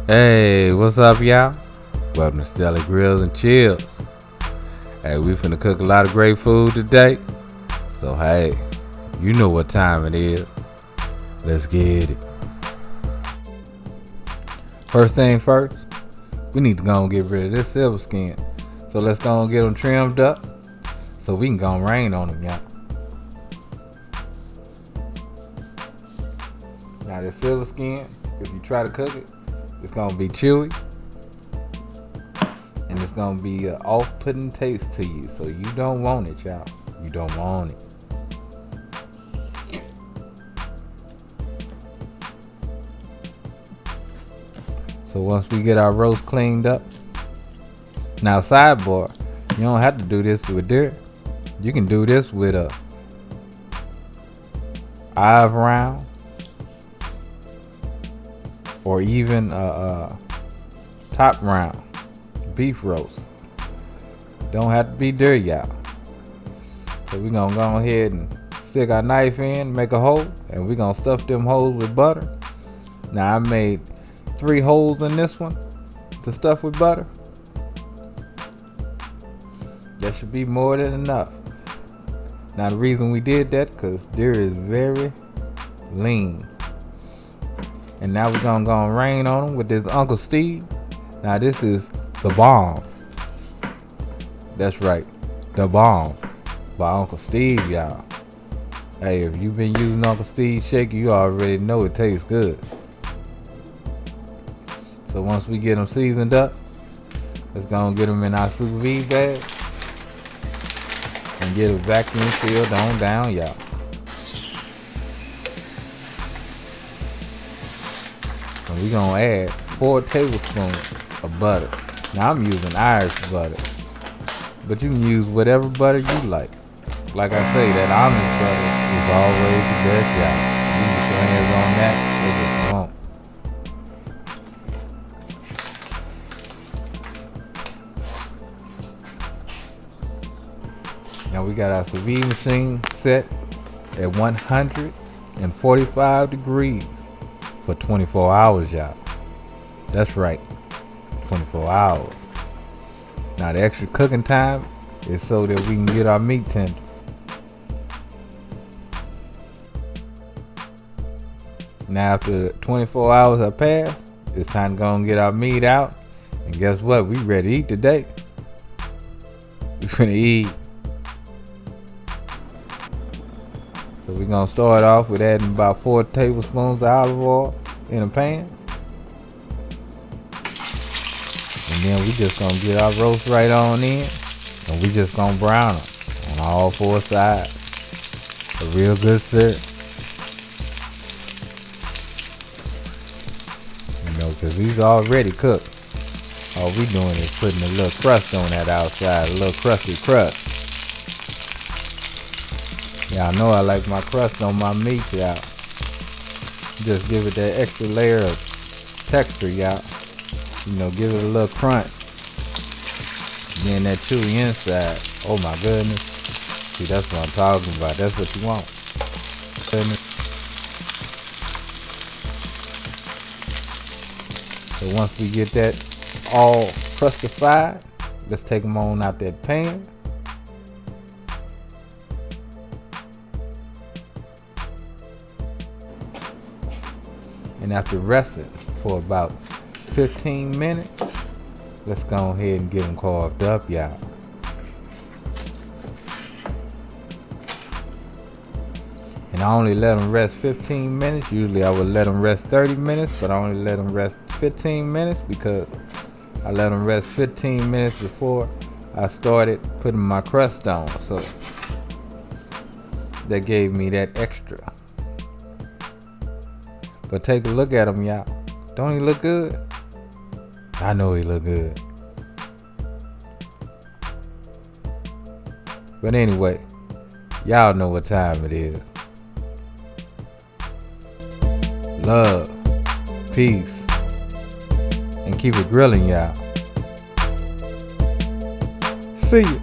Hey, what's up, y'all? Welcome to Stelly Grills and Chills. Hey, we finna cook a lot of great food today. So, hey, you know what time it is. Let's get it. First thing first, we need to go and get rid of this silver skin. So let's go and get them trimmed up so we can go and rain on them, y'all. Now this silver skin, if you try to cook it, it's gonna be chewy and it's gonna be an off-putting taste to you. So you don't want it, y'all. You don't want it. So once we get our roast cleaned up, now sidebar, you don't have to do this with dirt. You can do this with a olive round or even a top round beef roast. Don't have to be dirty, y'all. So we're gonna go ahead and stick our knife in, make a hole, and we're gonna stuff them holes with butter. Now I made 3 holes in this one to stuff with butter. That should be more than enough. Now the reason we did that, because deer is very lean. And now we're gonna go and rain on them with this Uncle Steve. Now this is the bomb. That's right, the bomb by Uncle Steve, y'all. Hey, if you've been using Uncle Steve's shake, you already know it tastes good. So once we get them seasoned up, let's go and get them in our Sous Vide bag and get a vacuum sealed on down, y'all. And we're gonna add 4 tablespoons of butter. Now I'm using Irish butter, but you can use whatever butter you like. Like I say, that almond butter is always the best, y'all. You can get your hands on that if you want. Now we got our sous vide machine set at 145 degrees for 24 hours, y'all. That's right, 24 hours. Now the extra cooking time is so that we can get our meat tender. Now after 24 hours have passed, it's time to go and get our meat out. And guess what? We ready to eat today. We finna eat. So we're gonna start off with adding about 4 tablespoons of olive oil in a pan. And then we just gonna get our roast right on in. And we just gonna brown them on all 4 sides. A real good sir. You know, cause these already cooked. All we doing is putting a little crust on that outside, a little crusty crust. Y'all know I like my crust on my meat, y'all. Just give it that extra layer of texture, y'all. You know, give it a little crunch. Then that chewy inside. Oh my goodness. See, that's what I'm talking about. That's what you want. So once we get that all crustified, let's take them on out that pan. And after resting for about 15 minutes, let's go ahead and get them carved up, y'all. And I only let them rest 15 minutes. Usually I would let them rest 30 minutes, but I only let them rest 15 minutes because I let them rest 15 minutes before I started putting my crust on. So that gave me that extra. But take a look at him, y'all. Don't he look good? I know he look good. But anyway, y'all know what time it is. Love, peace, and keep it grilling, y'all. See ya.